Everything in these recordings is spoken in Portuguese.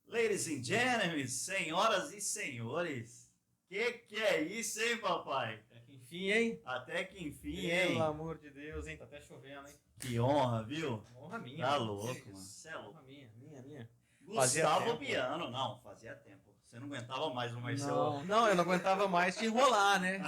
Ladies and gentlemen, senhoras e senhores, que é isso, hein, papai? Até que enfim, hein? Até que enfim, Pelo hein? amor de Deus, hein? Tá até chovendo, hein? Que honra, viu? Honra minha. Tá mano. louco, Que mano. isso? Cê é louco. Honra minha. Fazia Gustavo tempo. Biano, não, fazia tempo. Você não aguentava mais o Marcelo. Não, eu não aguentava mais te enrolar, né?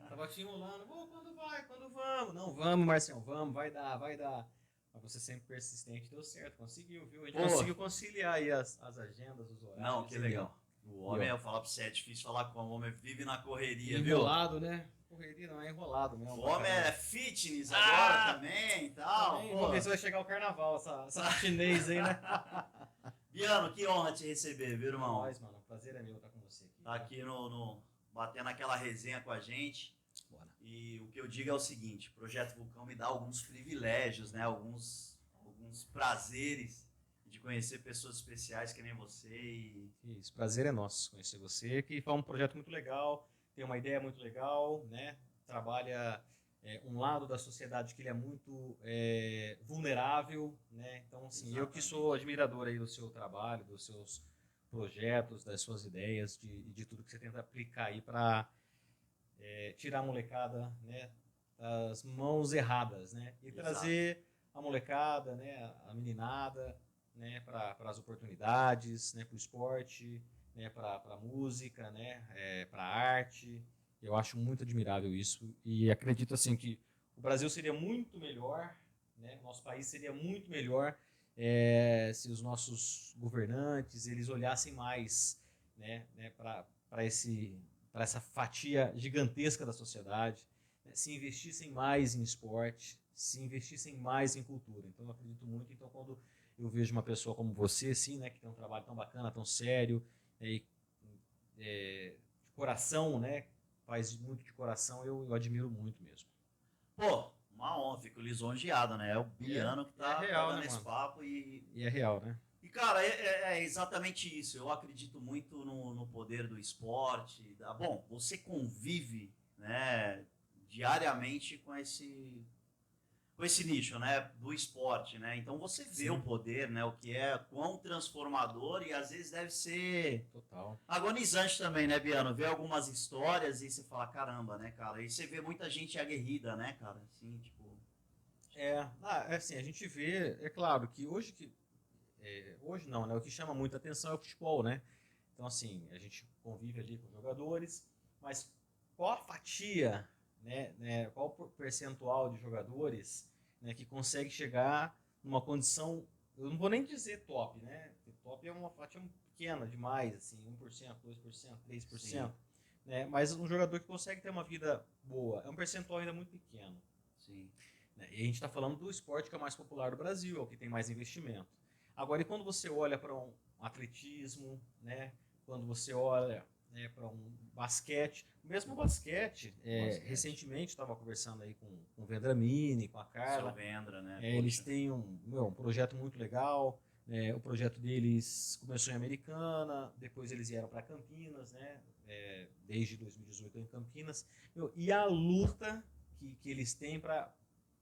Tava te enrolando. Pô, quando vai? Quando vamos? Não, vamos, Marcelo, vamos, vai dar. Mas você sempre persistente, deu certo, conseguiu, viu? A gente Pô. conseguiu conciliar aí as agendas, os horários. Não, que legal. O homem, eu falar pra você, é difícil falar com o homem, vive na correria, viu? Enrolado, né? Correria não, é enrolado mesmo. O homem é fitness agora também e tal. Também, Pô. vamos ver se vai chegar o carnaval, essa chinês aí, né? Biano, que honra te receber, viu, irmão? Nós, mano, o prazer é meu estar com você aqui. Tá aqui batendo aquela resenha com a gente. Bora. E o que eu digo é o seguinte, o Projeto Vulcão me dá alguns privilégios, né? Alguns prazeres de conhecer pessoas especiais que nem você. Isso, prazer é nosso conhecer você, que foi um projeto muito legal, tem uma ideia muito legal, né? Trabalha um lado da sociedade que ele é muito vulnerável, né? Então, assim, Exatamente. eu que sou admirador aí do seu trabalho, dos seus projetos, das suas ideias, de tudo que você tenta aplicar aí para tirar a molecada, né, das mãos erradas, né? E Exato. trazer a molecada, né, a meninada, né, para as oportunidades, né, para o esporte, né, para a música, né, para a arte. Eu acho muito admirável isso e acredito assim que o Brasil seria muito melhor, né, nosso país seria muito melhor se os nossos governantes eles olhassem mais, né, para essa fatia gigantesca da sociedade, né, se investissem mais em esporte, se investissem mais em cultura. Então eu acredito muito. Então quando eu vejo uma pessoa como você, assim, né, que tem um trabalho tão bacana, tão sério, de coração, né, faz muito de coração, eu admiro muito mesmo. Pô, uma honra, fico lisonjeado, né? É o Biano que tá real, dando né, esse mano? papo e E é real, né? E, cara, é exatamente isso. Eu acredito muito no poder do esporte. Bom, você convive, né, diariamente com esse nicho, né, do esporte, né? Então você vê Sim. o poder, né, o que é, quão transformador e às vezes deve ser Total. agonizante também, né, Biano? Ver algumas histórias e você fala, caramba, né, cara? E você vê muita gente aguerrida, né, cara? Assim, tipo... Assim, a gente vê, é claro que hoje não, né? O que chama muita atenção é o futebol, né? Então, assim, a gente convive ali com jogadores, mas qual a fatia, qual o percentual de jogadores, né, que consegue chegar numa condição, eu não vou nem dizer top, né? Porque top é uma fatia pequena demais, assim, 1%, 2%, 3%, né? Mas um jogador que consegue ter uma vida boa, é um percentual ainda muito pequeno. Sim. Né? E a gente está falando do esporte que é o mais popular do Brasil, é o que tem mais investimento. Agora, e quando você olha para um atletismo, né? Quando você olha para um basquete, mesmo basquete, recentemente estava conversando aí com o Vendramini, com a Carla. Seu Vendra, né? Eles têm um projeto muito legal. O projeto deles começou em Americana, depois eles vieram para Campinas, né? Desde 2018 em Campinas. E a luta que eles têm para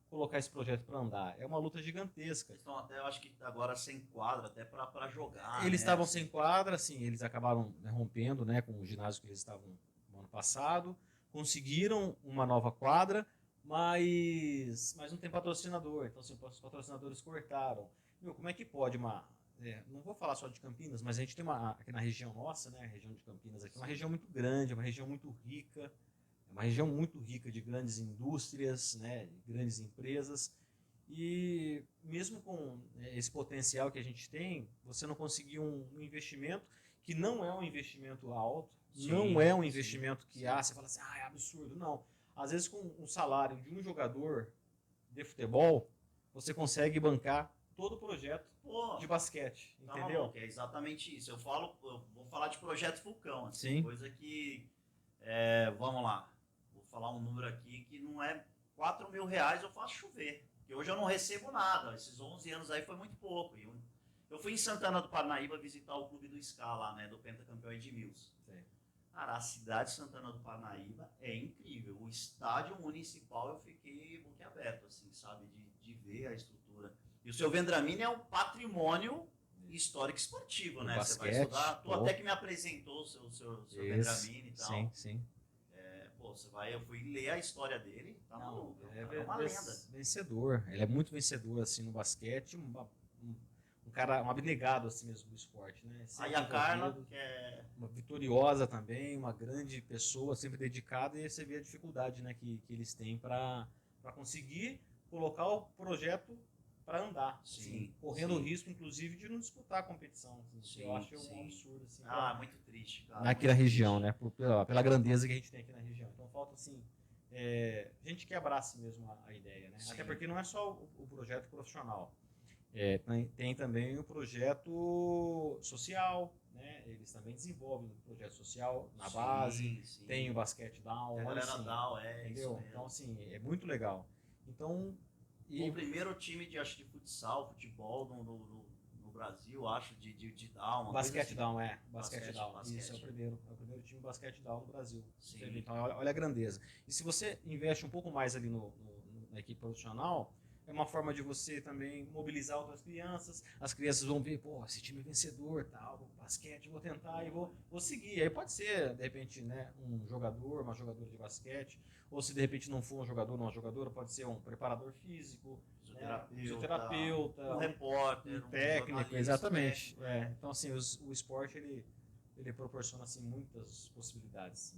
colocar esse projeto para andar. É uma luta gigantesca. Eles estão até, eu acho que agora sem quadra, até para jogar. Eles estavam sem quadra, assim, eles acabaram rompendo, né, com o ginásio que eles estavam no ano passado, conseguiram uma nova quadra, mas não tem patrocinador, então assim, os patrocinadores cortaram. Como é que pode não vou falar só de Campinas, mas a gente tem aqui na região nossa, né, a região de Campinas aqui, uma região muito grande, uma região muito rica, é uma região muito rica de grandes indústrias, né, de grandes empresas. E mesmo com esse potencial que a gente tem, você não conseguir um investimento que não é um investimento alto, não é um investimento que você fala assim, é absurdo. Não. Às vezes com um salário de um jogador de futebol, você consegue bancar todo o projeto de basquete, entendeu? Maluco, é exatamente isso. Eu vou falar de projeto Vulcão, assim, Sim. Coisa que, vamos lá, vou falar um número aqui que não é R$4.000 eu faço chover. Porque hoje eu não recebo nada. Esses 11 anos aí foi muito pouco. Eu fui em Santana do Parnaíba visitar o clube do Ska lá, né? Do pentacampeão Edmilson. Sim. Cara, a cidade de Santana do Parnaíba é incrível. O estádio municipal eu fiquei boquiaberto, assim, sabe? De ver a estrutura. E o seu Vendramini é um patrimônio histórico esportivo, né? Você vai Basquete, estudar. Tu pô. até que me apresentou o seu Vendramini e tal. Sim, sim. Pô, você vai, eu fui ler a história dele, tá Não, maluco. é É uma lenda. vencedor. Ele é muito vencedor assim no basquete, um cara, um abnegado assim mesmo do esporte, né? Aí Sempre a Carla, envolvido, que é. uma vitoriosa também, uma grande pessoa, sempre dedicada, e você vê a dificuldade, né, que eles têm para conseguir colocar o projeto para andar, Sim, assim, correndo o sim. risco, inclusive, de não disputar a competição. Assim, Sim, eu acho sim. um absurdo assim, Ah, muito triste, cara. aqui muito na região, triste. né, pela grandeza que a gente tem aqui na região. Então falta assim, gente que abrace mesmo a ideia, né? Sim. Até porque não é só o projeto profissional. Tem também o projeto social, né? Eles também desenvolvem o projeto social na Sim, base, sim. tem o basquete down, A olha galera assim, Down, isso entendeu? mesmo. Então assim, é muito legal. Então, O primeiro time acho, de futsal, futebol no Brasil, acho, de Down. Uma basquete coisa down, assim. basquete down. Basquete. Isso, é o primeiro time basquete down no Brasil. Sim. Você vê, então, olha a grandeza. E se você investe um pouco mais ali na equipe profissional, é uma forma de você também mobilizar outras crianças. As crianças vão ver, pô, esse time é vencedor, tal, basquete, vou tentar e vou seguir. Aí pode ser, de repente, né, um jogador, uma jogadora de basquete, ou se de repente não for um jogador, uma jogadora, pode ser um preparador físico, fisioterapeuta, um repórter, um técnico, jornalista, exatamente. técnico, Então, assim, o esporte, ele proporciona, assim, muitas possibilidades.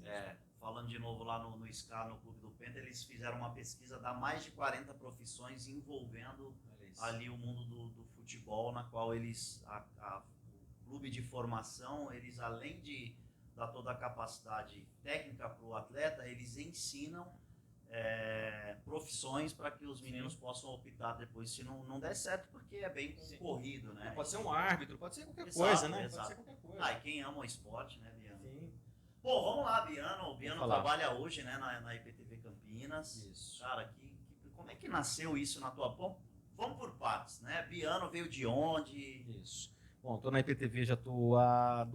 Falando de novo lá no SCA, no Clube do Penta, eles fizeram uma pesquisa da mais de 40 profissões envolvendo ali o mundo do futebol, na qual eles, o clube de formação, eles além de dar toda a capacidade técnica para o atleta, eles ensinam profissões para que os meninos possam optar depois se não der certo, porque é bem concorrido, né? Pode ser um árbitro, pode ser qualquer Exato, coisa, né? exato. Pode ser qualquer coisa. E quem ama o esporte, né, Biano? Sim. Pô, vamos lá, Biano. O Biano falar. trabalha hoje, né, na IPTV Campinas. Isso. Cara, como é que nasceu isso na tua... Bom, vamos por partes, né? Biano veio de onde? Isso. Bom, estou na IPTV, já estou há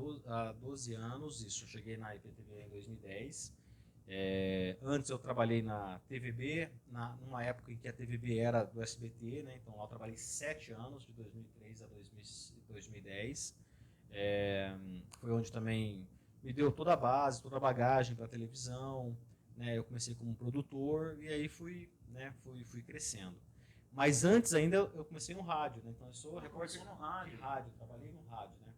12 anos, isso, eu cheguei na IPTV em 2010. Antes eu trabalhei na TVB, numa época em que a TVB era do SBT, né? Então lá eu trabalhei 7 anos, de 2003 a 2010. Foi onde também me deu toda a base, toda a bagagem para a televisão, né? Eu comecei como produtor e aí fui crescendo. Mas antes ainda eu comecei no rádio, né? Então eu sou repórter no rádio. de rádio, trabalhei no rádio, né?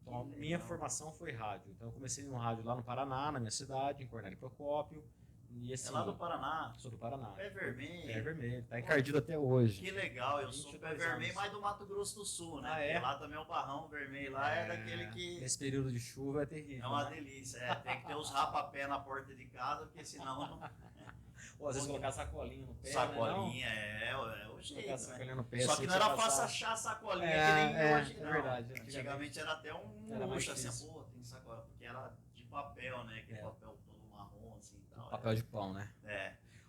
Então, a minha formação foi rádio. Então, eu comecei no rádio lá no Paraná, na minha cidade, em Cornélio Procópio. E, assim, É lá do Paraná? Sou do Paraná. Pé vermelho. Pé vermelho. Tá encardido até hoje. Que legal. Eu sou pé vermelho, mas do Mato Grosso do Sul, né? Porque lá também o barrão vermelho lá é daquele que... Nesse período de chuva é terrível. É uma delícia. Tem que ter os rapapé na porta de casa, porque senão... Ou às vezes colocar sacolinha no pé, sacolinha, né? É o jeito, colocar sacolinha no pé. Só que não era fácil achar sacolinha que nem hoje, não. É verdade. Antigamente era até um luxo, assim, pô, tem sacolinha, porque era de papel, né? Aquele papel todo marrom, assim e tal. Papel de pão, né?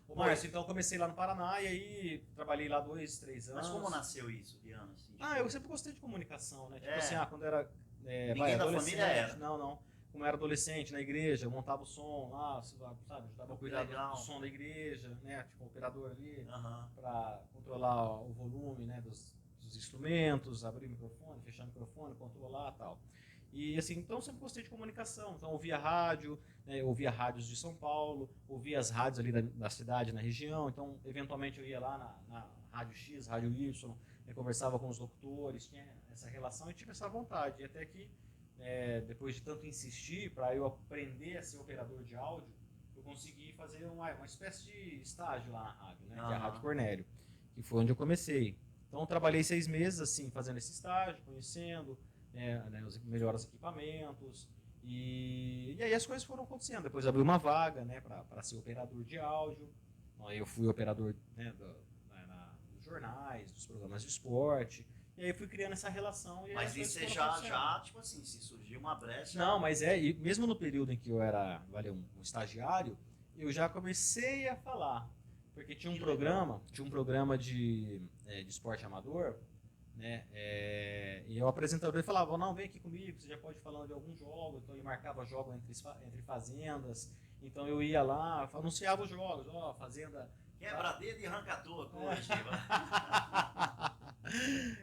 Ô, Márcio, então eu comecei lá no Paraná e aí trabalhei lá 2, 3 anos. Mas como nasceu isso, Biano? Assim, eu sempre gostei de comunicação, né? Tipo assim, quando era... Ninguém da família era? Não. Como era adolescente na igreja, eu montava o som lá, sabe, ajudava a cuidar do som da igreja, né, tipo operador ali, para controlar o volume, né, dos instrumentos, abrir o microfone, fechar o microfone, controlar e tal. E assim, então eu sempre gostei de comunicação, então ouvia rádio, né, ouvia rádios de São Paulo, ouvia as rádios ali da cidade, na região, então eventualmente eu ia lá na Rádio X, Rádio Y, conversava com os locutores, tinha essa relação e tive essa vontade, e até que depois de tanto insistir para eu aprender a ser operador de áudio, eu consegui fazer uma espécie de estágio lá na rádio, né, que é a Rádio Cornélio, que foi onde eu comecei. Então eu trabalhei 6 meses assim, fazendo esse estágio, conhecendo os melhores equipamentos, e aí as coisas foram acontecendo. Depois abri uma vaga, né, para ser operador de áudio. Aí eu fui operador, né, dos jornais, dos programas de esporte. E aí fui criando essa relação. E mas isso você já, tipo assim, se surgiu uma brecha... Não, mas e mesmo no período em que eu era um estagiário, eu já comecei a falar. Porque tinha um programa de esporte amador, né, E o apresentador ele falava, não, vem aqui comigo, você já pode ir falando de alguns jogos. Então ele marcava jogos entre fazendas. Então eu ia lá, anunciava os jogos, ó, fazenda... Quebra-dedo e arranca-toco hoje.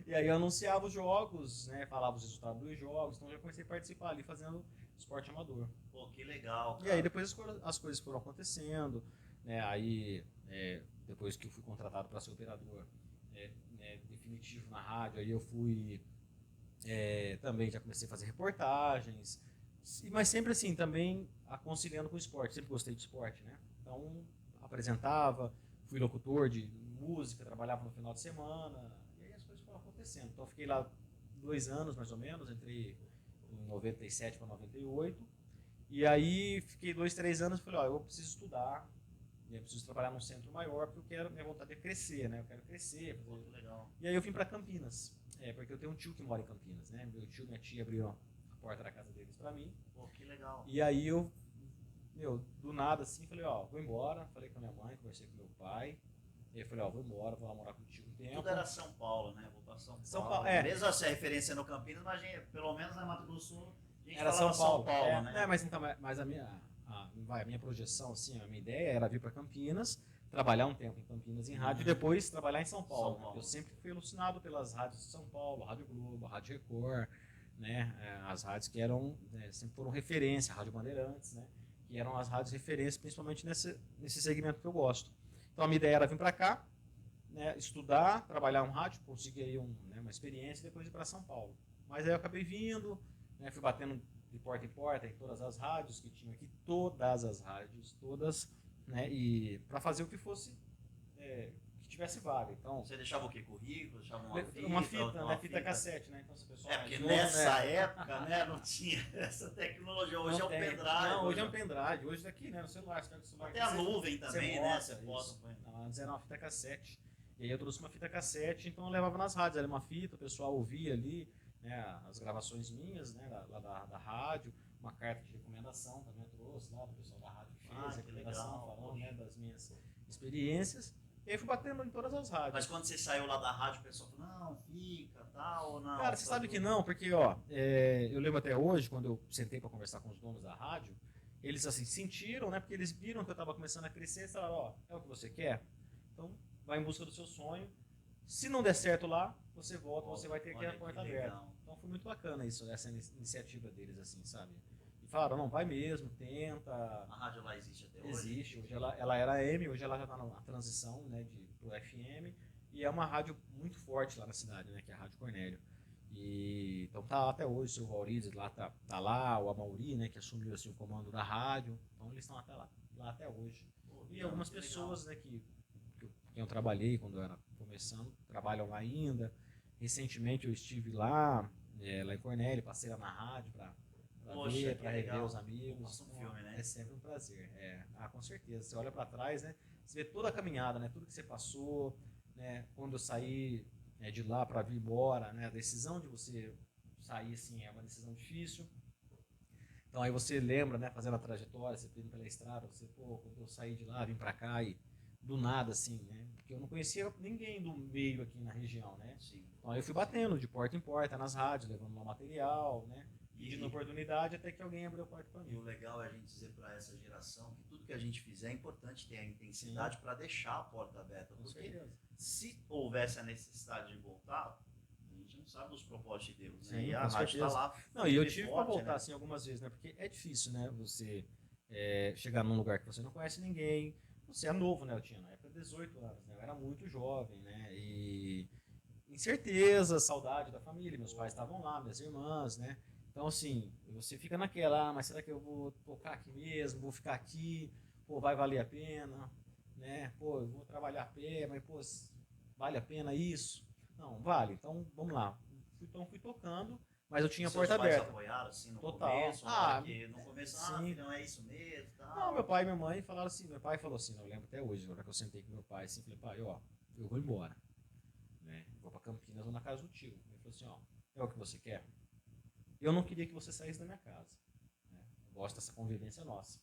E aí eu anunciava os jogos, né, falava os resultados dos jogos. Então eu já comecei a participar ali fazendo esporte amador. Pô, que legal, cara. E aí depois as coisas foram acontecendo, né, aí depois que eu fui contratado para ser operador definitivo na rádio, aí eu fui... também já comecei a fazer reportagens, mas sempre assim, também conciliando com o esporte, sempre gostei de esporte, né? Então, apresentava, fui locutor de música, trabalhava no final de semana, e aí as coisas foram acontecendo. Então, fiquei lá 2 anos, mais ou menos, entrei em 97 para 98, e aí fiquei 2, 3 anos e falei, ó, eu preciso estudar, eu preciso trabalhar num centro maior, porque eu quero, minha vontade é crescer, né? Eu quero crescer. Muito legal. E aí eu vim para Campinas, porque eu tenho um tio que mora em Campinas, né? Meu tio e minha tia abriram a porta da casa deles para mim. Pô, que legal. E aí eu, do nada assim, falei, ó, vou embora. Falei com a minha mãe, conversei com meu pai. E aí falei, ó, vou embora, vou lá morar contigo um tempo. Tudo era São Paulo, né? Vou pra São Paulo. São Paulo, Mesmo assim, a referência no Campinas, mas pelo menos na Mato Grosso do Sul, a gente era falava São Paulo, né? Mas então, mas a minha projeção, assim, a minha ideia era vir para Campinas, trabalhar um tempo em Campinas em rádio e depois trabalhar em São Paulo. São Paulo. Eu sempre fui alucinado pelas rádios de São Paulo, Rádio Globo, Rádio Record, né? As rádios que eram, sempre foram referência, Rádio Bandeirantes, né? Que eram as rádios referências, principalmente nesse segmento que eu gosto. Então a minha ideia era vir para cá, né? Estudar, trabalhar um rádio, conseguir aí uma experiência e depois ir para São Paulo. Mas aí eu acabei vindo, né? Fui batendo de porta em porta em todas as rádios que tinham aqui, todas as rádios, todas, né? E para fazer o que fosse, que tivesse vaga. Então, você deixava o quê? Currículo? Deixava uma fita, né? Fita cassete, né? Então, se o pessoal porque novo, nessa época, né, não tinha essa tecnologia. Hoje é o pendrive. Não, hoje é um pendrive. Hoje daqui, né? No celular, você pega o celular. Até a nuvem também, né? Você bota. Não, antes era uma fita cassete. E aí eu trouxe uma fita cassete, então eu levava nas rádios. Era uma fita, o pessoal ouvia ali, né, as gravações minhas, né, lá da rádio, uma carta de recomendação também eu trouxe lá, o pessoal da rádio fez recomendação, falando, né, das minhas experiências. E aí fui batendo em todas as rádios. Mas quando você saiu lá da rádio, o pessoal falou, não, fica, tal, ou não? Cara, você sabe que não, porque, ó, eu lembro até hoje, quando eu sentei para conversar com os donos da rádio, eles, assim, sentiram, né, porque eles viram que eu estava começando a crescer, e falaram, ó, é o que você quer? Então, vai em busca do seu sonho. Se não der certo lá, você volta, você vai ter aqui a porta aberta. Então foi muito bacana isso, essa iniciativa deles, assim, sabe? E falaram, não, vai mesmo, tenta. A rádio lá existe até hoje? Existe, hoje ela era AM, hoje ela já está na transição, né, pro FM, e é uma rádio muito forte lá na cidade, né, que é a Rádio Cornélio. E então tá lá até hoje, o seu Valrides lá tá lá, o Amauri, né, que assumiu assim o comando da rádio. Então eles estão até lá até hoje. E algumas pessoas, né, que eu trabalhei quando eu era começando, trabalham lá ainda. Recentemente eu estive lá em Cornélio, passei lá na rádio para rever os amigos. Filme, né? É sempre um prazer. Com certeza. Você olha para trás, né? Você vê toda a caminhada, né? Tudo que você passou, né? Quando eu saí de lá para vir embora, né? A decisão de você sair assim é uma decisão difícil. Então aí você lembra, né? Fazendo a trajetória, você indo pela estrada, você, quando eu saí de lá, vim para cá e do nada, assim, né? Porque eu não conhecia ninguém do meio aqui na região, né? Sim. Então eu fui batendo de porta em porta nas rádios, levando meu material, né? Pedindo oportunidade até que alguém abriu a porta para mim. E o legal é a gente dizer para essa geração que tudo que a gente fizer é importante ter a intensidade para deixar a porta aberta. Porque se houvesse a necessidade de voltar, a gente não sabe os propósitos de Deus, né? Sim, e a rádio está lá. Não, e eu tive para voltar, né? Assim, algumas vezes, né? Porque é difícil, né? Você chegar num lugar que você não conhece ninguém. Você é novo, né? Eu tinha na época 18 anos, né? Eu era muito jovem, né? E incerteza, saudade da família. Meus pais estavam lá, minhas irmãs, né? Então, assim, você fica naquela, mas será que eu vou tocar aqui mesmo? Vou ficar aqui? Pô, vai valer a pena? Né? Pô, eu vou trabalhar a pé, mas, pô, vale a pena isso? Não, vale. Então, vamos lá. Então, fui tocando, mas eu tinha a porta aberta. Vocês apoiaram, assim, no total. começo? No começo, sim. Não é isso mesmo? Tal. Não, meu pai e minha mãe falaram assim, meu pai falou assim, eu lembro até hoje, na hora que eu sentei com meu pai, assim, falei, pai, ó, eu vou embora, né? Vou pra Campinas, vou na casa do tio. Ele falou assim, ó, é o que você quer? Eu não queria que você saísse da minha casa, né? Eu gosto dessa convivência nossa.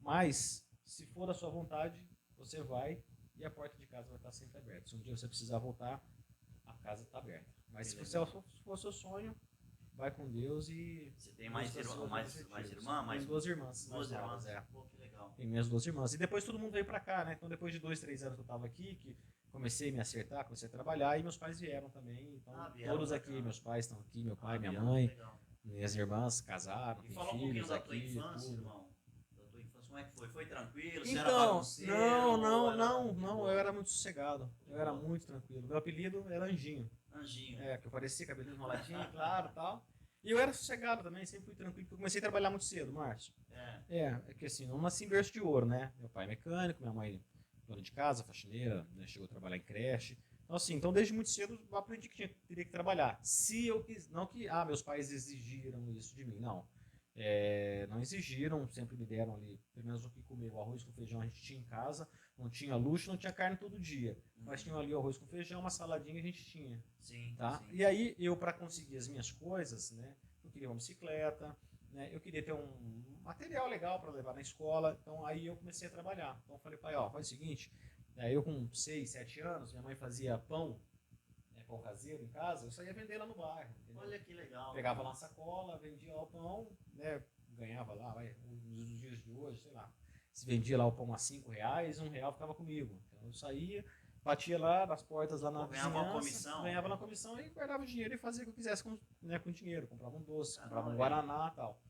Mas, se for da sua vontade, você vai e a porta de casa vai estar sempre aberta. Se um dia você precisar voltar, a casa está aberta. Mas Que se legal. for o seu sonho, vai com Deus e... Você tem mais busca seus irmã, mais objetivos. irmã? Tenho duas irmãs. Duas mais irmãs? novas, é. Pô, que legal. Tem minhas duas irmãs. E depois todo mundo veio pra cá, né? Então depois de 2, 3 anos que eu tava aqui, que comecei a me acertar, comecei a trabalhar, e meus pais vieram também. Então Vieram todos pra aqui, cá. meus pais estão aqui, meu pai, minha Vieram, mãe, legal. minhas irmãs casaram, E têm fala um pouquinho filhos da tua aqui, infância, tudo. irmão. Da tua infância, como é que foi? Foi tranquilo? Você era Então, bagunceiro? não, eu era muito sossegado. Eu era muito tranquilo. Meu apelido era Anjinho. Anjinho. É, que eu parecia cabelinho enroladinho, claro, tal. E eu era sossegado também, sempre fui tranquilo, porque eu comecei a trabalhar muito cedo, Márcio. É que assim, não nasci em berço de ouro, né? Meu pai é mecânico, minha mãe dona de casa, faxineira, né? Chegou a trabalhar em creche. Então assim, então desde muito cedo eu aprendi que teria que trabalhar. Se eu quis, não que, meus pais exigiram isso de mim, não. Não exigiram, sempre me deram ali, pelo menos o que comer, o arroz com feijão a gente tinha em casa, não tinha luxo, não tinha carne todo dia, mas tinha ali o arroz com feijão, uma saladinha a gente tinha. Sim, Tá? sim. E aí eu, para conseguir as minhas coisas, né, eu queria uma bicicleta, né, eu queria ter um material legal para levar na escola, então aí eu comecei a trabalhar. Então eu falei, pai, ó, faz o seguinte, aí eu com 6, 7 anos, minha mãe fazia pão, pão caseiro em casa, eu saía vender lá no bairro. Entendeu? Olha que legal. Pegava lá na sacola, vendia lá o pão, né, ganhava lá, nos dias de hoje, sei lá, se vendia lá o pão a R$5, R$1 ficava comigo. Então eu saía, batia lá nas portas lá na ganhava vizinhança, uma comissão? ganhava na comissão e guardava o dinheiro e fazia o que eu quisesse com o dinheiro. Comprava um doce, comprava um não, guaraná e tal.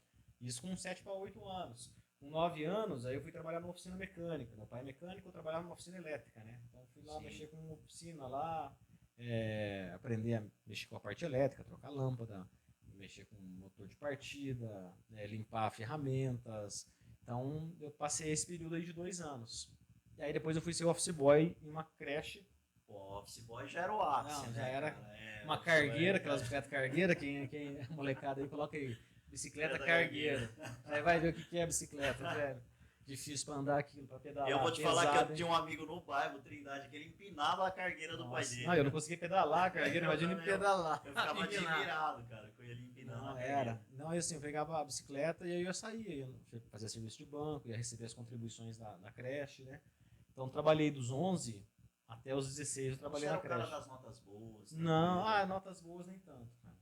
Isso com 7 para 8 anos. Com 9 anos, aí eu fui trabalhar numa oficina mecânica. Meu pai é mecânico, eu trabalhava numa oficina elétrica, né? Então eu fui lá mexer com uma oficina lá, aprender a mexer com a parte elétrica, trocar lâmpada, mexer com motor de partida, limpar ferramentas. Então eu passei esse período aí de 2 anos. E aí depois eu fui ser office boy em uma creche. Pô, office boy já era o ápice, Não, né, já era cara? uma cargueira, aquelas bicicletas cargueira, quem molecada aí coloca aí, bicicleta cargueira. Aí vai ver o que é bicicleta, velho. Difícil pra andar aquilo, pra pedalar. Eu vou te pesado, falar que eu hein? tinha um amigo no bairro, Trindade, que ele empinava a cargueira do pai dele. Não, eu não conseguia pedalar, cargueira, imagina também, pedalar. Eu ficava Empinar. admirado, cara, com ele empinando a Não, cargueira. era. Não, eu assim, eu pegava a bicicleta e aí eu saía, ia fazer serviço de banco, ia receber as contribuições da creche, né? Então trabalhei dos 11 até os 16, eu trabalhei Você na era o cara creche. das notas boas. Não, tranquilo. notas boas nem tanto, cara.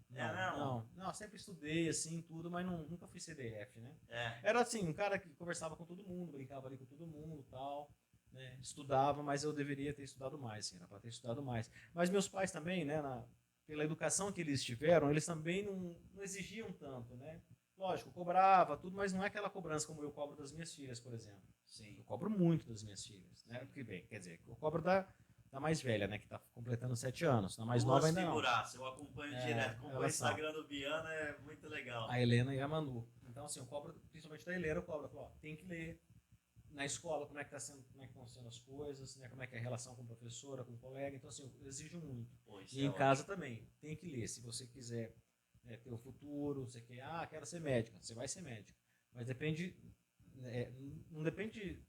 Não? Não, sempre estudei assim, tudo, mas nunca fui CDF, né? É. Era assim, um cara que conversava com todo mundo, brincava ali com todo mundo e tal, né? Estudava, mas eu deveria ter estudado mais, assim, era pra ter estudado mais. Mas meus pais também, né, pela educação que eles tiveram, eles também não exigiam tanto, né? Lógico, cobrava tudo, mas não é aquela cobrança como eu cobro das minhas filhas, por exemplo. Sim. Eu cobro muito das minhas filhas, né? Porque, bem, quer dizer, eu cobro da mais velha, né, que tá completando 7 anos. Da mais nova ainda não. Figuraça, eu acompanho direto, acompanho o elas são. Instagram do Biana, é muito legal. A Helena e a Manu. Então, assim, eu cobro, principalmente da Helena, eu cobro, ó, tem que ler na escola como é que estão sendo as coisas, né, como é que é a relação com a professora, com o colega. Então, assim, eu exijo muito. Pô, isso E é em ótimo. casa também, tem que ler. Se você quiser ter o futuro, você quer, quero ser médica, você vai ser médica. Mas depende, não depende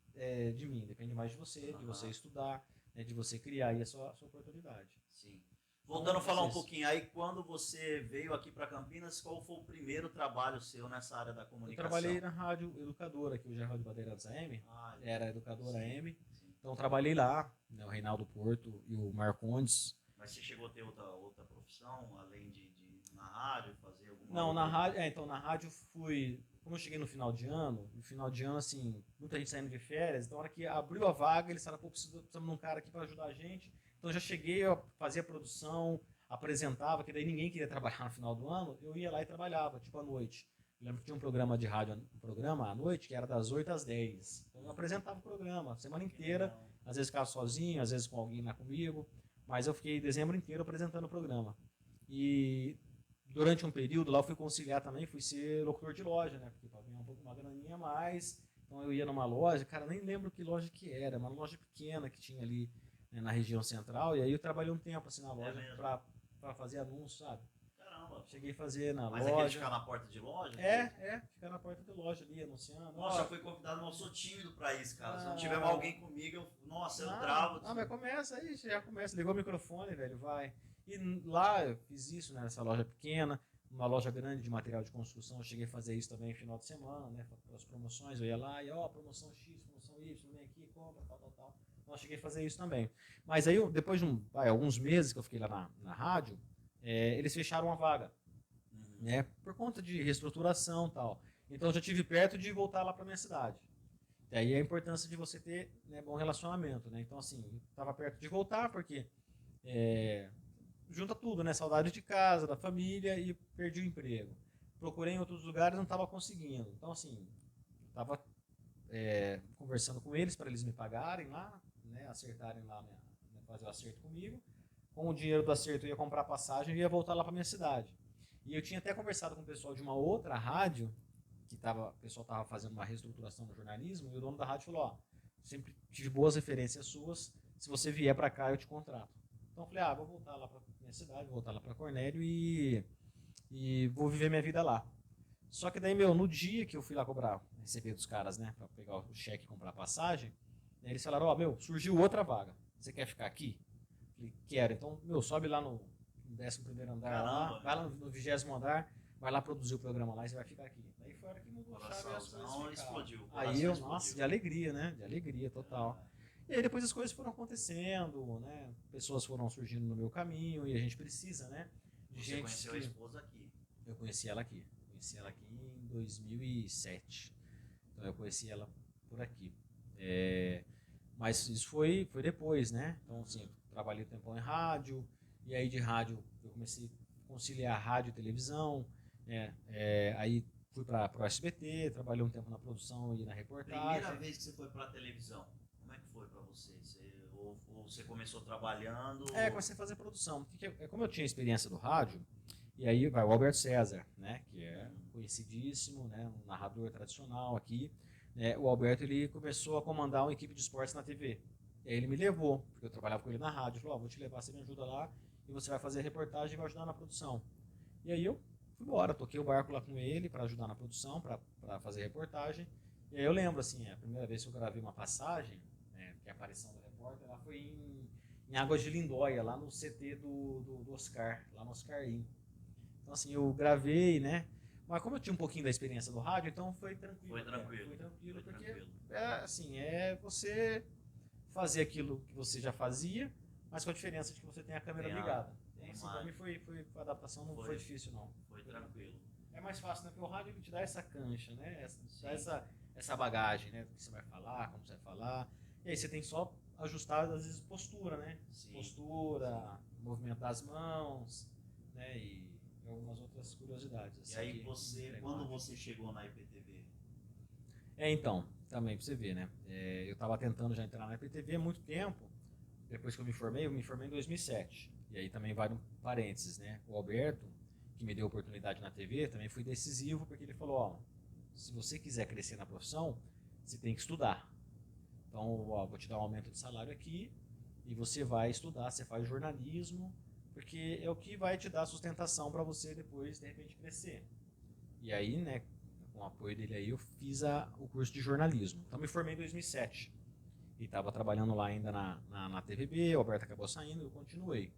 de mim, depende mais de você estudar, né, de você criar aí a sua oportunidade. Sim. Voltando a falar um vocês. pouquinho, aí quando você veio aqui para Campinas, qual foi o primeiro trabalho seu nessa área da Eu comunicação? trabalhei na rádio educadora, que hoje é a Rádio Bandeirantes AM, era educadora sim, AM. sim. Então trabalhei lá, né, o Reinaldo Porto e o Marcondes. Mas você chegou a ter outra profissão, além de na rádio, fazer alguma Não, outra? na rádio, então na rádio fui, como eu cheguei no final de ano, assim, muita gente saindo de férias, então na hora que abriu a vaga, eles falaram, pô, precisamos de um cara aqui para ajudar a gente. Então já cheguei, eu fazia produção, apresentava, que daí ninguém queria trabalhar no final do ano, eu ia lá e trabalhava, tipo à noite. Eu lembro que tinha um programa de rádio, um programa à noite, que era das 8 às 10. Então eu apresentava o programa a semana inteira, às vezes ficava sozinho, às vezes com alguém lá comigo, mas eu fiquei dezembro inteiro apresentando o programa. E durante um período lá eu fui conciliar também, fui ser locutor de loja, né? Porque para ganhar uma graninha a mais. Então eu ia numa loja, cara, nem lembro que loja que era, uma loja pequena que tinha ali, né, na região central, e aí eu trabalhei um tempo assim na loja para fazer anúncio, sabe? Caramba. Cheguei a fazer na Mas aquele loja. ficar na porta de loja? Ficar na porta de loja ali, anunciando. Nossa, eu fui convidado, mas eu sou tímido pra isso, cara. Se não tiver Ah. alguém comigo, eu travo. Mas começa aí, já começa. Ligou o microfone, velho, vai. E lá eu fiz isso, né, nessa loja pequena, uma loja grande de material de construção. Eu cheguei a fazer isso também no final de semana, né, para as promoções. Eu ia lá e, promoção X, promoção Y, vem aqui, compra, tal. Então eu cheguei a fazer isso também. Mas aí, depois de alguns meses que eu fiquei lá na rádio, eles fecharam uma vaga, né? Por conta de reestruturação e tal. Então eu já tive perto de voltar lá para minha cidade. E aí a importância de você ter, né, bom relacionamento, né? Então assim, estava perto de voltar porque junta tudo, né? Saudade de casa, da família e perdi o emprego. Procurei em outros lugares, não estava conseguindo. Então assim, estava conversando com eles para eles me pagarem lá, né? Acertarem lá, fazer o acerto comigo. Com o dinheiro do acerto eu ia comprar passagem e ia voltar lá para minha cidade. E eu tinha até conversado com o pessoal de uma outra rádio o pessoal estava fazendo uma reestruturação no jornalismo, e o dono da rádio falou, ó, sempre tive boas referências suas, se você vier para cá eu te contrato. Então eu falei, vou voltar lá para minha cidade, vou voltar lá para Cornélio e vou viver minha vida lá. Só que daí, no dia que eu fui lá receber dos caras, né, para pegar o cheque e comprar a passagem, eles falaram, surgiu outra vaga, você quer ficar aqui? Eu falei, quero. Então, sobe lá no 11º andar. Caramba, lá, vai lá no 20º andar, vai lá produzir o programa lá e você vai ficar aqui. Daí foi a hora que mudou a chave e as coisas ficaram. Explodiu. Aí nossa, de alegria, né? De alegria total. E aí depois as coisas foram acontecendo, né? Pessoas foram surgindo no meu caminho e a gente precisa, né? De Você conheceu a esposa aqui? Eu conheci ela aqui. Conheci ela aqui em 2007. Então eu conheci ela por aqui. Mas isso foi depois, né? Então, assim, trabalhei um tempão em rádio, e aí de rádio eu comecei a conciliar rádio e televisão, aí fui para o SBT, trabalhei um tempo na produção e na reportagem. Primeira vez que você foi para a televisão, como é que foi para você? Ou você começou trabalhando? Comecei a fazer produção. Como eu tinha experiência do rádio, e aí vai o Alberto César, né? Que é conhecidíssimo, né? Um narrador tradicional aqui. O Alberto ele começou a comandar uma equipe de esportes na TV. E aí ele me levou, porque eu trabalhava com ele na rádio. Ele falou, vou te levar, você me ajuda lá e você vai fazer a reportagem e vai ajudar na produção. E aí eu fui embora, toquei o barco lá com ele para ajudar na produção, para fazer a reportagem. E aí eu lembro, assim, a primeira vez que eu gravei uma passagem, que é a aparição do repórter, lá foi em Águas de Lindóia, lá no CT do Oscar, lá no Oscarim. Então assim, eu gravei, né? Mas como eu tinha um pouquinho da experiência do rádio, então foi tranquilo. Foi tranquilo, porque você fazer aquilo que você já fazia, mas com a diferença de que você tem a câmera ligada. Então, assim, pra mim a adaptação não foi difícil, não. Foi tranquilo. É mais fácil, né? Porque o rádio ele te dá essa cancha, né? Essa bagagem, né? Do que você vai falar, como você vai falar. E aí você tem só ajustar, às vezes, postura, né? Sim. Postura, movimento das mãos, né? E algumas outras curiosidades. Assim, e aí quando você chegou na IPTV? Então, também pra você ver, né? Eu estava tentando já entrar na IPTV há muito tempo. Depois que eu me formei em 2007. E aí também vai um parênteses, né? O Alberto, que me deu oportunidade na TV, também foi decisivo, porque ele falou, se você quiser crescer na profissão, você tem que estudar. Então, vou te dar um aumento de salário aqui, e você vai estudar, você faz jornalismo, porque é o que vai te dar sustentação para você depois, de repente, crescer. E aí, né, com o apoio dele aí, eu fiz o curso de jornalismo. Então, me formei em 2007. E estava trabalhando lá ainda na TVB, o Alberto acabou saindo, eu continuei.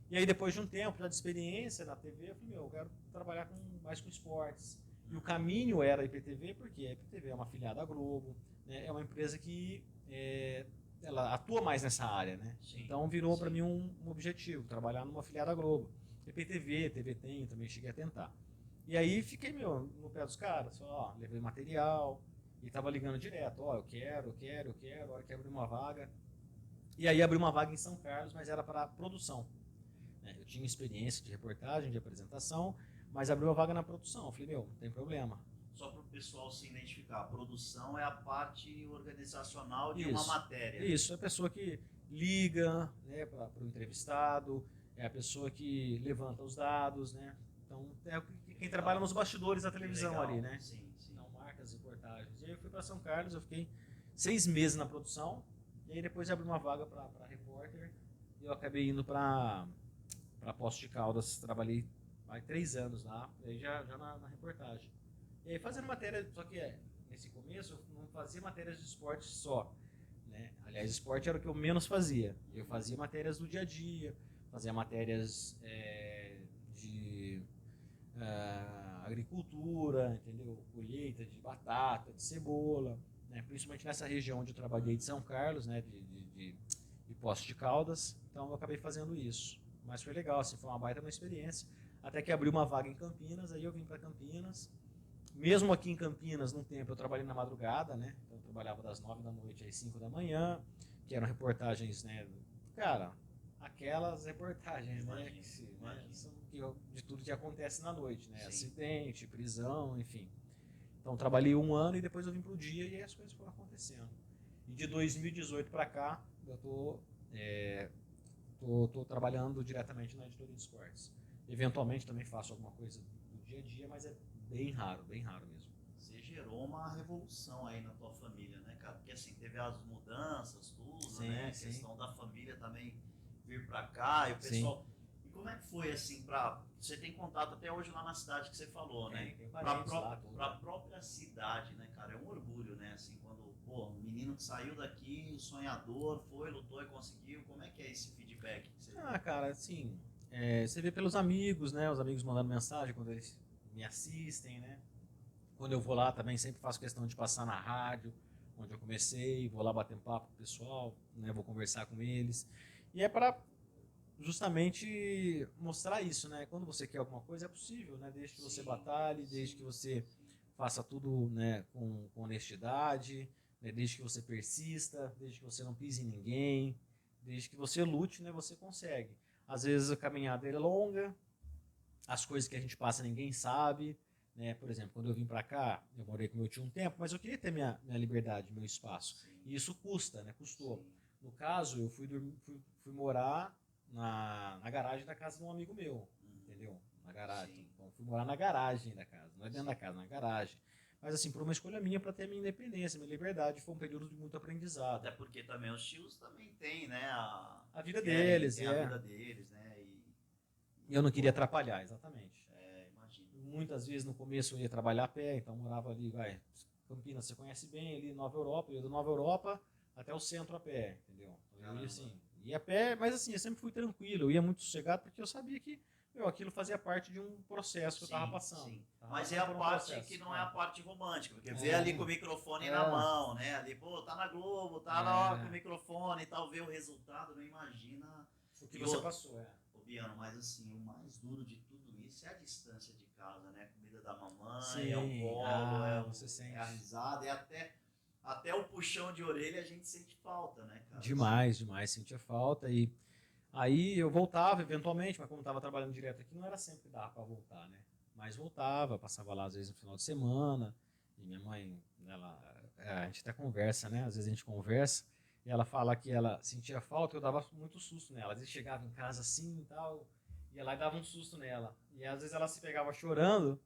E aí, depois de um tempo já de experiência na TV, eu falei, eu quero trabalhar mais com esportes. E o caminho era a IPTV, porque a IPTV é uma afiliada da Globo, né, é uma empresa que ela atua mais nessa área, né? Sim, então virou para mim um objetivo, trabalhar numa afiliada da Globo. IPTV, TV Tem, também cheguei a tentar. E aí fiquei no pé dos caras, levei material e estava ligando direto, eu quero, a hora que abrir uma vaga. E aí abri uma vaga em São Carlos, mas era para produção. Eu tinha experiência de reportagem, de apresentação, mas abriu a vaga na produção. Eu falei, não tem problema. Só para o pessoal se identificar, a produção é a parte organizacional de uma matéria. Isso, é a pessoa que liga, né, para o entrevistado, é a pessoa que levanta os dados, né? Então, é quem trabalha nos bastidores da televisão ali, né? Sim. Então, marca as reportagens. E aí eu fui para São Carlos, eu fiquei 6 meses na produção, e aí depois abri uma vaga para repórter, e eu acabei indo para Poços de Caldas, trabalhei 3 anos lá, aí já na reportagem. E aí fazendo matéria, só que nesse começo eu não fazia matérias de esporte só, né? Aliás, esporte era o que eu menos fazia. Eu fazia matérias do dia a dia, fazia matérias de agricultura, entendeu? Colheita de batata, de cebola, né? Principalmente nessa região onde eu trabalhei de São Carlos, né? De Poços de Caldas, então eu acabei fazendo isso. Mas foi legal, assim, foi uma baita uma experiência. Até que abriu uma vaga em Campinas, aí eu vim para Campinas. Mesmo aqui em Campinas, num tempo eu trabalhei na madrugada, né? Então eu trabalhava das 9 da noite às 5 da manhã, que eram reportagens, né? Cara, aquelas reportagens, né? São de tudo que acontece na noite, né? Sim. Acidente, prisão, enfim. Então trabalhei um ano e depois eu vim pro dia e aí as coisas foram acontecendo. E de 2018 para cá, eu tô trabalhando diretamente na editoria de esportes. Eventualmente também faço alguma coisa no dia a dia, mas é bem raro mesmo. Você gerou uma revolução aí na tua família, né, cara? Porque assim, teve as mudanças, tudo, sim, né? Sim. A questão da família também vir pra cá e o pessoal... Sim. E como é que foi, assim, você tem contato até hoje lá na cidade que você falou, né? Tem parentes lá, tudo. Pra própria cidade, né, cara? É um orgulho, né? Assim, quando, um menino que saiu daqui, sonhador, foi, lutou e conseguiu. Como é que é esse feedback que você cara, assim... você vê pelos amigos, né? Os amigos mandando mensagem quando eles me assistem, né? Quando eu vou lá também sempre faço questão de passar na rádio, onde eu comecei, vou lá bater um papo com o pessoal, né? Vou conversar com eles. E é para justamente mostrar isso, né? Quando você quer alguma coisa é possível, né? Desde que você batalhe, desde que você faça tudo, né, com honestidade, né? Desde que você persista, desde que você não pise em ninguém, desde que você lute, né? Você consegue. Às vezes a caminhada é longa, as coisas que a gente passa ninguém sabe, né? Por exemplo, quando eu vim para cá, eu morei com meu tio um tempo, mas eu queria ter minha liberdade, meu espaço. Sim. E isso custa, né? Custou. Sim. No caso, eu fui morar na garagem da casa de um amigo meu, entendeu? Na garagem. Sim. Então, fui morar na garagem da casa, não é dentro da casa, na garagem. Mas assim, por uma escolha minha para ter minha independência, minha liberdade, foi um período de muito aprendizado. Até porque também os tios também têm, né? A vida deles, a vida deles, né? E eu não queria atrapalhar, exatamente. Imagino. Muitas vezes no começo eu ia trabalhar a pé, então eu morava ali, Campinas, você conhece bem, ali Nova Europa, eu ia do Nova Europa até o centro a pé, entendeu? Eu ia assim, ia a pé, mas assim, eu sempre fui tranquilo, eu ia muito sossegado porque eu sabia que aquilo fazia parte de um processo que eu estava passando. Sim. Mas é a parte que não é a parte romântica, porque ver ali com o microfone na mão, né? Ali, tá na Globo, tá lá com o microfone e tal, ver o resultado, não imagina o que você passou, Biano, mas assim, o mais duro de tudo isso é a distância de casa, né? Comida da mamãe, sim, é o colo, você sente. É a risada, é até o puxão de orelha a gente sente falta, né, cara? Demais, sentia falta. E aí eu voltava eventualmente, mas como estava trabalhando direto aqui, não era sempre que dava para voltar, né? Mas voltava, passava lá às vezes no final de semana. E minha mãe, a gente até conversa, né? Às vezes a gente conversa. E ela fala que ela sentia falta, eu dava muito susto nela. Às vezes chegava em casa assim e tal, ia lá e dava um susto nela. E às vezes ela se pegava chorando,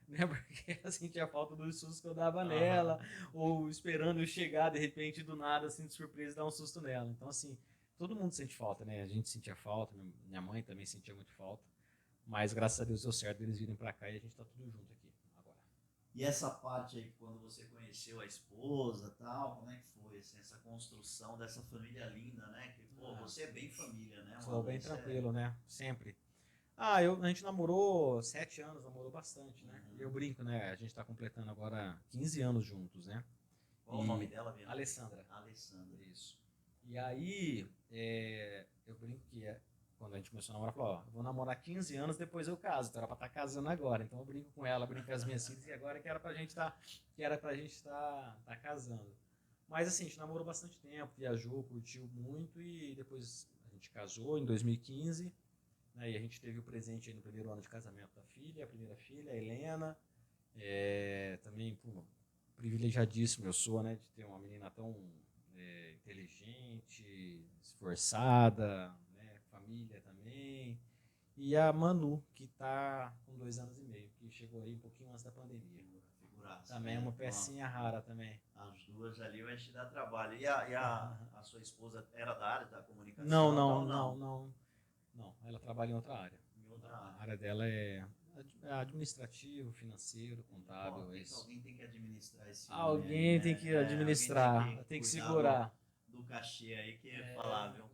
né? Porque ela sentia falta dos sustos que eu dava nela, ou esperando eu chegar de repente do nada, assim, de surpresa, dar um susto nela. Então, assim, todo mundo sente falta, né? A gente sentia falta, minha mãe também sentia muito falta. Mas graças a Deus deu certo eles virem pra cá e a gente tá tudo junto aqui agora. E essa parte aí, quando você conheceu a esposa e tal, como é que foi, assim, essa construção dessa família linda, né? Que, você é bem família, né? Sou bem tranquilo, né? Sempre. A gente namorou 7 anos, namorou bastante, né? E eu brinco, né? A gente tá completando agora 15 anos juntos, né? Qual o nome dela, Bia? Alessandra. Alessandra. Isso. E aí, eu brinco que quando a gente começou a namorar, falou, eu vou namorar 15 anos, depois eu caso. Então era pra estar casando agora. Então eu brinco com ela, brinco com as minhas filhas, e agora que era pra gente estar casando. Mas assim, a gente namorou bastante tempo, viajou, curtiu muito e depois a gente casou em 2015, né, e a gente teve o presente aí no primeiro ano de casamento da filha, a primeira filha, a Helena. Também, privilegiadíssimo eu sou, né, de ter uma menina tão inteligente, esforçada, né, família também. E a Manu, que está com 2 anos e meio, que chegou aí um pouquinho antes da pandemia. Também é uma pecinha rara também. As duas ali vai te dar trabalho. E a sua esposa era da área da comunicação? Não. Ela trabalha em outra área. A área dela é administrativo, financeiro, contábil. Alguém tem que administrar esse Alguém tem que administrar, tem que segurar. Do cachê aí que ia falar, viu?